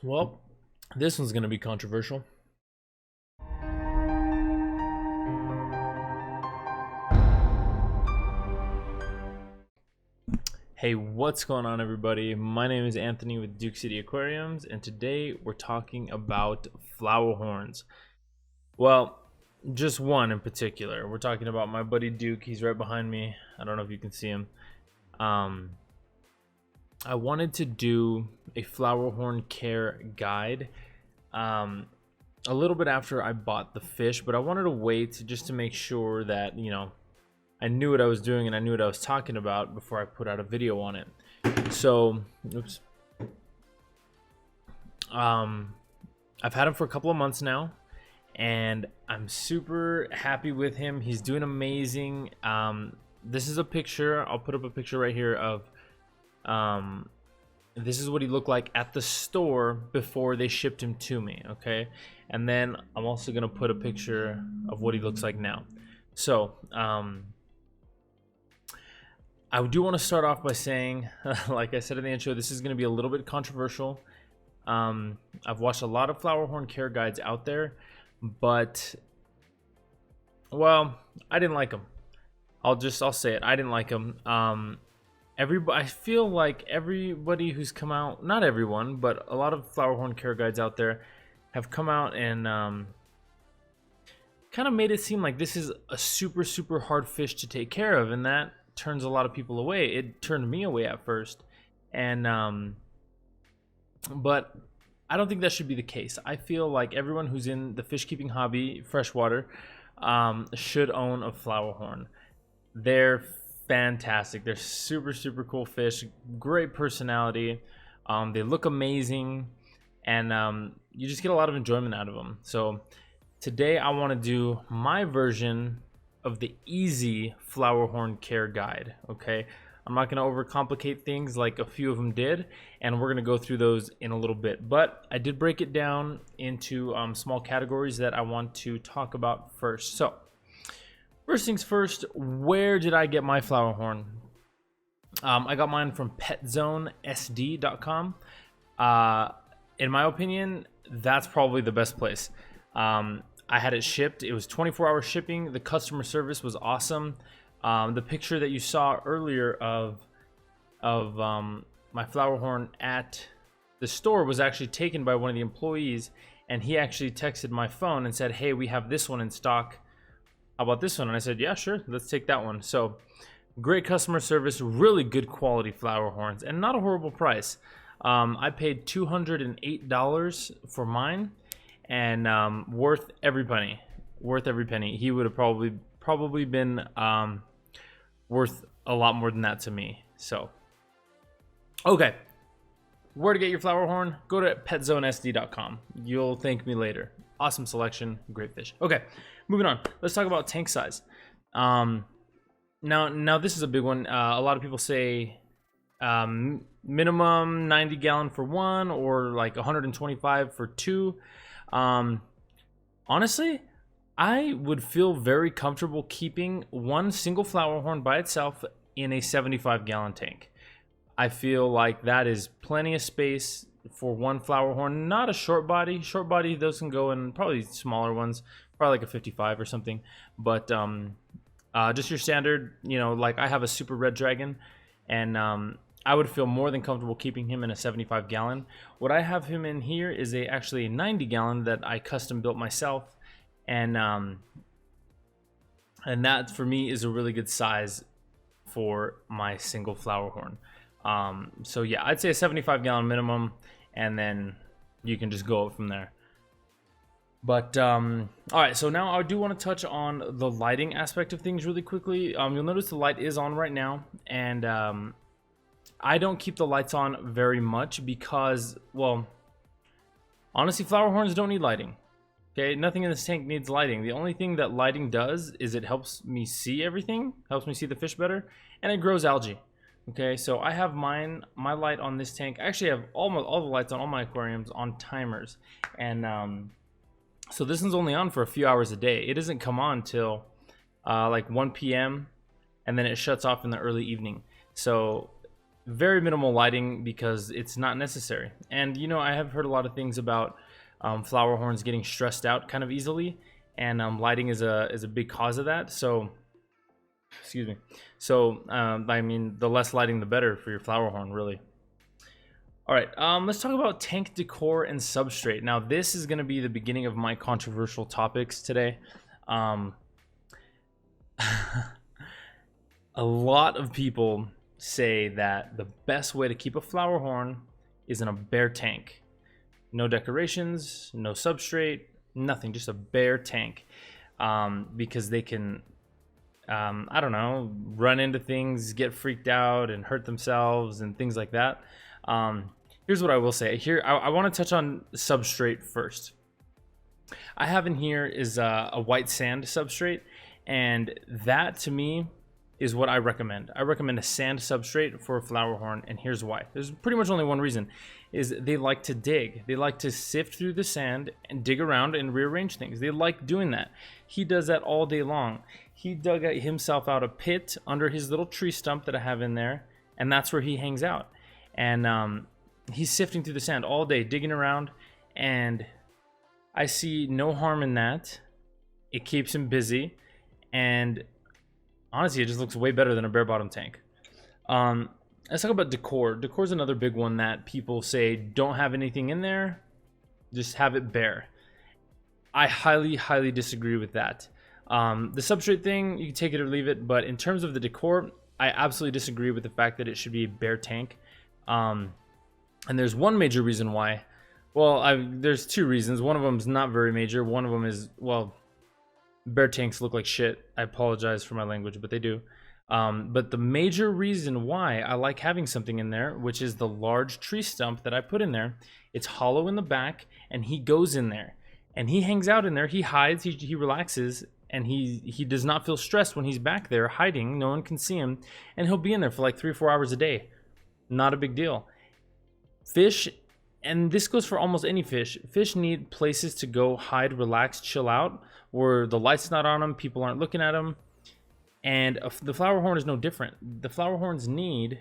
Well, this one's going to be controversial. Hey, what's going on, everybody? My name is Anthony with Duke City Aquariums, and today we're talking about Flowerhorns. Well, just one in particular. We're talking about my buddy Duke. He's right behind me. I don't know if you can see him. I wanted to do a Flowerhorn care guide a little bit after I bought the fish, but I wanted to wait just to make sure that, I knew what I was doing and I knew what I was talking about before I put out a video on it. So, oops. I've had him for a couple of months now, and I'm super happy with him. He's doing amazing. This is a picture. I'll put up a picture right here of this is what he looked like at the store before they shipped him to me, okay? And then I'm also gonna put a picture of what he looks like now. So I do want to start off by saying, like I said in the intro, this is going to be a little bit controversial. I've watched a lot of Flowerhorn care guides out there, but, well, I didn't like them. I'll say it. I didn't like them. I feel like everybody who's come out, not everyone, but a lot of Flowerhorn care guides out there have come out and kind of made it seem like this is a super, super hard fish to take care of, and that turns a lot of people away. It turned me away at first, and but I don't think that should be the case. I feel like everyone who's in the fish keeping hobby, freshwater, should own a Flowerhorn. They're fantastic. They're super, super cool fish, great personality. They look amazing, and you just get a lot of enjoyment out of them. So today I want to do my version of the easy Flowerhorn care guide. Okay, I'm not going to overcomplicate things like a few of them did, and we're going to go through those in a little bit, but I did break it down into small categories that I want to talk about first. So first things first, where did I get my Flowerhorn? I got mine from petzonesd.com. In my opinion, that's probably the best place. I had it shipped. It was 24-hour shipping. The customer service was awesome. The picture that you saw earlier of my Flowerhorn at the store was actually taken by one of the employees, and he actually texted my phone and said, "Hey, we have this one in stock. How about this one?" And I said, "Yeah, sure. Let's take that one." So great customer service, really good quality Flowerhorns, and not a horrible price. I paid $208 for mine, and worth every penny. He would have probably been worth a lot more than that to me. So okay, where to get your Flowerhorn? Go to petzonesd.com. You'll thank me later. Awesome selection, great fish. Okay, moving on. Let's talk about tank size. Now this is a big one. A lot of people say minimum 90 gallon for one, or like 125 for two. Honestly, I would feel very comfortable keeping one single Flowerhorn by itself in a 75 gallon tank. I feel like that is plenty of space for one Flowerhorn. Not a short body. Short body, those can go in probably smaller ones, probably like a 55 or something. But just your standard, like I have a super red dragon, and I would feel more than comfortable keeping him in a 75 gallon. What I have him in here is actually a 90 gallon that I custom built myself, and that for me is a really good size for my single Flowerhorn. So yeah, I'd say a 75 gallon minimum, and then you can just go up from there. But all right, so now I do want to touch on the lighting aspect of things really quickly. You'll notice the light is on right now, and I don't keep the lights on very much because, well, honestly, Flowerhorns don't need lighting. Okay, nothing in this tank needs lighting. The only thing that lighting does is it helps me see everything, helps me see the fish better, and it grows algae. Okay, so I have my light on this tank. I actually have all the lights on all my aquariums on timers, and so this one's only on for a few hours a day. It doesn't come on till like 1 p.m. and then it shuts off in the early evening. So very minimal lighting because it's not necessary. And you know, I have heard a lot of things about flower horns getting stressed out kind of easily, and lighting is a big cause of that. So, excuse me. So, I mean, the less lighting, the better for your flower horn, really. All right, let's talk about tank decor and substrate. Now, this is going to be the beginning of my controversial topics today. A lot of people say that the best way to keep a flower horn is in a bare tank. No decorations, no substrate, nothing, just a bare tank. Because they can, I don't know, run into things, get freaked out, and hurt themselves, and things like that. Here's what I will say. Here, I want to touch on substrate first. I have in here is a white sand substrate, and that to me is what I recommend. I recommend a sand substrate for a flower horn, and here's why. There's pretty much only one reason, is they like to dig. They like to sift through the sand and dig around and rearrange things. They like doing that. He does that all day long. He dug himself out a pit under his little tree stump that I have in there, and that's where he hangs out. And he's sifting through the sand all day, digging around, and I see no harm in that. It keeps him busy, and honestly, it just looks way better than a bare bottom tank. Let's talk about decor. Decor is another big one that people say don't have anything in there, just have it bare. I highly disagree with that. The substrate thing, you can take it or leave it, but in terms of the decor, I absolutely disagree with the fact that it should be a bare tank. And there's one major reason why. Well, there's two reasons. One of them is not very major. One of them is, well, bare tanks look like shit. I apologize for my language, but they do. But the major reason why I like having something in there, which is the large tree stump that I put in there, it's hollow in the back, and he goes in there. And he hangs out in there. He hides, he relaxes, and he does not feel stressed when he's back there hiding. No one can see him. And he'll be in there for like 3 or 4 hours a day. Not a big deal. Fish, and this goes for almost any fish, fish need places to go hide, relax, chill out, where the light's not on them, people aren't looking at them. And the flower horn is no different. The flower horns need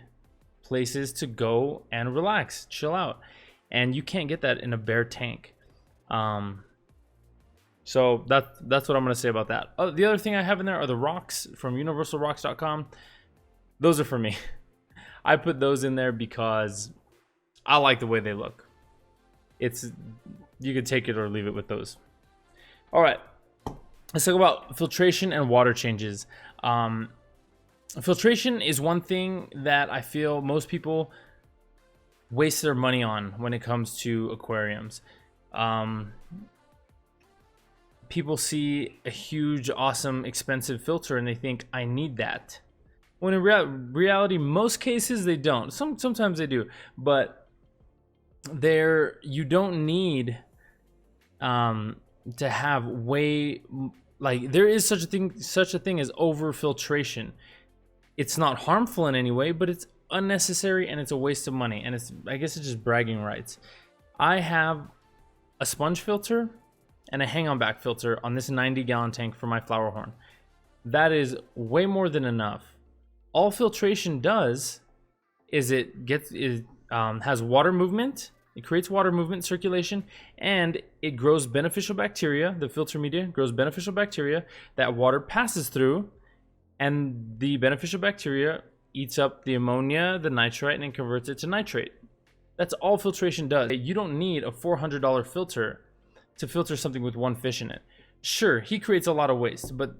places to go and relax, chill out. And you can't get that in a bare tank. So that's what I'm going to say about that. The other thing I have in there are the rocks from universalrocks.com. Those are for me. I put those in there because I like the way they look. You could take it or leave it with those. All right, let's talk about filtration and water changes. Filtration is one thing that I feel most people waste their money on when it comes to aquariums. People see a huge, awesome, expensive filter and they think, I need that. When in reality, most cases they don't. Sometimes they do, but you don't need to have way, like, there is such a thing as over filtration. It's not harmful in any way, but it's unnecessary and it's a waste of money, and I guess it's just bragging rights. I have a sponge filter and a hang-on back filter on this 90-gallon tank for my flower horn. That is way more than enough. All filtration does is it has water movement. It creates water movement, circulation, and it grows beneficial bacteria. The filter media grows beneficial bacteria that water passes through, and the beneficial bacteria eats up the ammonia, the nitrite, and converts it to nitrate. That's all filtration does. You don't need a $400 filter to filter something with one fish in it. Sure, he creates a lot of waste, but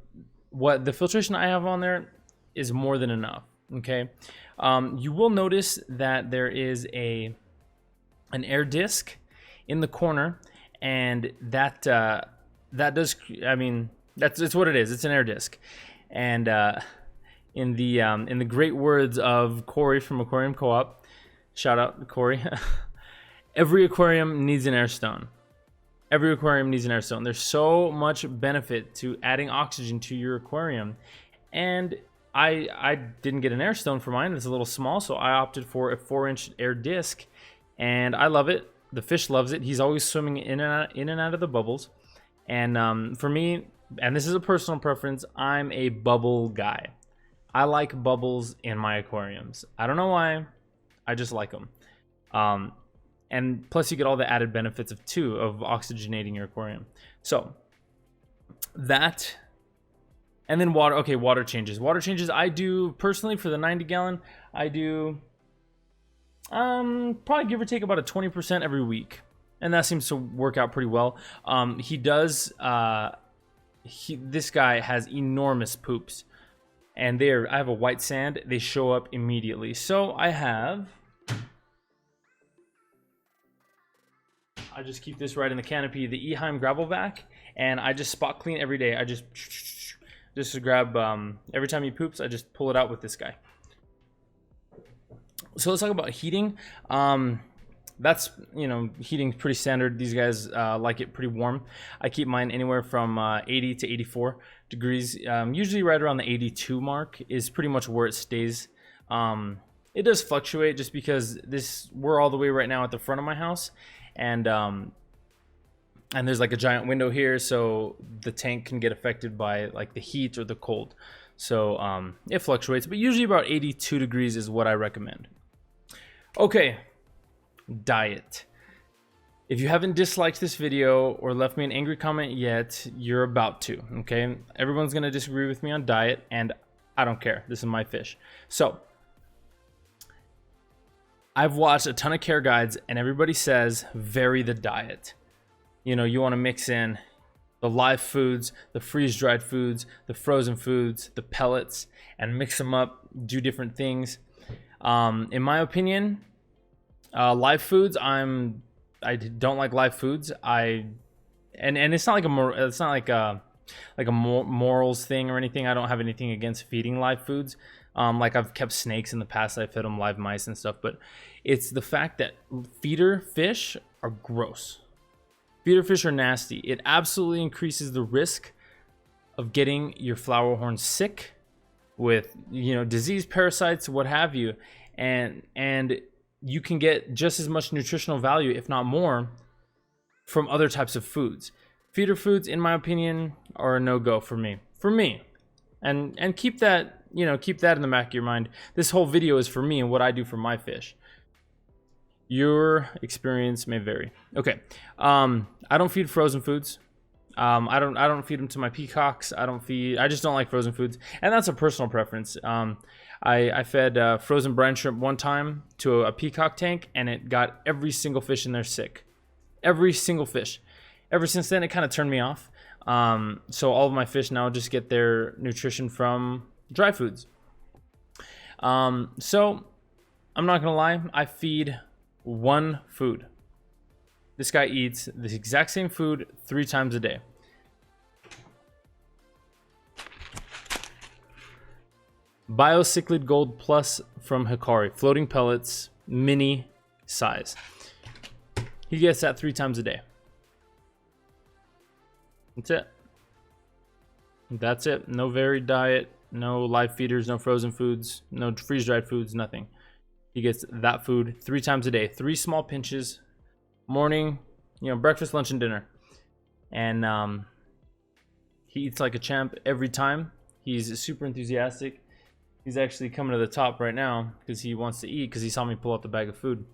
what the filtration I have on there is more than enough. Okay, you will notice that there is an air disc in the corner, and that does, I mean, that's what it is. It's an air disc, and in the great words of Corey from Aquarium Co-op, shout out to Corey, every aquarium needs an air stone. Every aquarium needs an air stone. There's so much benefit to adding oxygen to your aquarium, and I didn't get an air stone for mine. It's a little small, so I opted for a 4-inch air disc, and I love it. The fish loves it. He's always swimming in and out of the bubbles. And for me, and this is a personal preference, I'm a bubble guy. I like bubbles in my aquariums. I don't know why. I just like them. And plus you get all the added benefits of oxygenating your aquarium. So that, and then water. Okay, water changes. Water changes I do personally for the 90 gallon. I do probably give or take about a 20% every week, and that seems to work out pretty well. He does. This guy has enormous poops, and I have a white sand. They show up immediately. So I just keep this right in the canopy, the Eheim gravel vac, and I just spot clean every day. I just grab, every time he poops, I just pull it out with this guy. So let's talk about heating. That's, heating's pretty standard. These guys like it pretty warm. I keep mine anywhere from 80 to 84 degrees. Usually right around the 82 mark is pretty much where it stays. It does fluctuate just because we're all the way right now at the front of my house, and there's like a giant window here, so the tank can get affected by like the heat or the cold. So it fluctuates, but usually about 82 degrees is what I recommend. Okay, diet. If you haven't disliked this video or left me an angry comment yet, you're about to, okay? Everyone's gonna disagree with me on diet, and I don't care. This is my fish. So I've watched a ton of care guides, and everybody says vary the diet. You want to mix in the live foods, the freeze-dried foods, the frozen foods, the pellets, and mix them up, do different things. In my opinion, live foods, I don't like live foods. And it's not like a morals thing or anything. I don't have anything against feeding live foods. Like I've kept snakes in the past. I fed them live mice and stuff, but it's the fact that feeder fish are gross. Feeder fish are nasty. It absolutely increases the risk of getting your Flowerhorn sick with, disease, parasites, what have you. And you can get just as much nutritional value, if not more, from other types of foods. Feeder foods, in my opinion, are a no-go for me. And keep that, keep that in the back of your mind. This whole video is for me and what I do for my fish. Your experience may vary. Okay, I don't feed frozen foods. I don't feed them to my peacocks. I just don't like frozen foods, and that's a personal preference. I fed frozen brine shrimp one time to a peacock tank, and it got every single fish in there sick. Every single fish. Ever since then, it kind of turned me off. So all of my fish now just get their nutrition from dry foods. So I'm not gonna lie, I feed one food. This guy eats the exact same food 3 times a day. Biociclid Gold Plus from Hikari, floating pellets, mini size. He gets that 3 times a day. That's it. No varied diet, no live feeders, no frozen foods, no freeze-dried foods, nothing. He gets that food 3 times a day. 3 small pinches, morning, breakfast, lunch, and dinner. And he eats like a champ every time. He's super enthusiastic. He's actually coming to the top right now because he wants to eat because he saw me pull out the bag of food.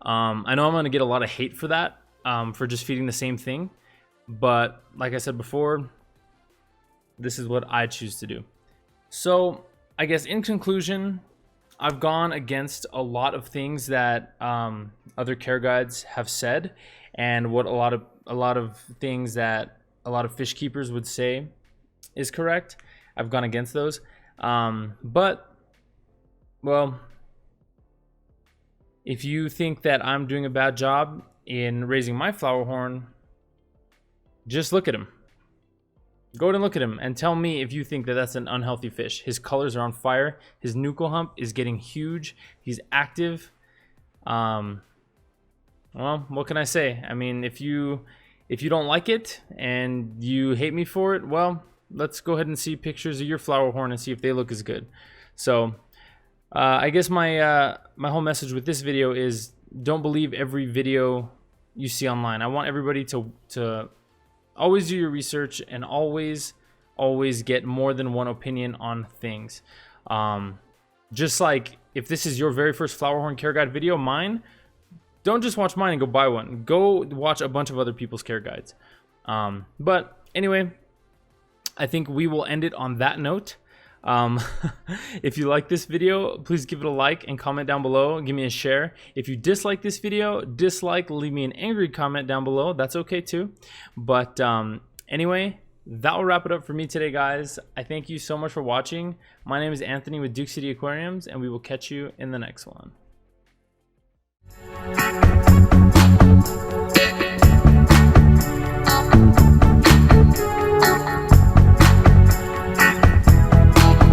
I know I'm going to get a lot of hate for that, for just feeding the same thing. But like I said before, this is what I choose to do. So I guess in conclusion, I've gone against a lot of things that other care guides have said, and what a lot of things that a lot of fish keepers would say is correct. I've gone against those. But, well, if you think that I'm doing a bad job in raising my Flowerhorn, just look at him. Go ahead and look at him and tell me if you think that that's an unhealthy fish. His colors are on fire. His nuchal hump is getting huge. He's active. Well, what can I say? I mean, if you don't like it and you hate me for it, well, let's go ahead and see pictures of your Flowerhorn and see if they look as good. So I guess my whole message with this video is don't believe every video you see online. I want everybody to always do your research and always get more than one opinion on things. Just like if this is your very first Flowerhorn care guide video, mine, don't just watch mine and go buy one. Go watch a bunch of other people's care guides. But anyway, I think we will end it on that note. If you like this video, please give it a like and comment down below. Give me a share. If you dislike this video, leave me an angry comment down below. That's okay too. But anyway, that will wrap it up for me today, guys. I thank you so much for watching. My name is Anthony with Duke City Aquariums, and we will catch you in the next one.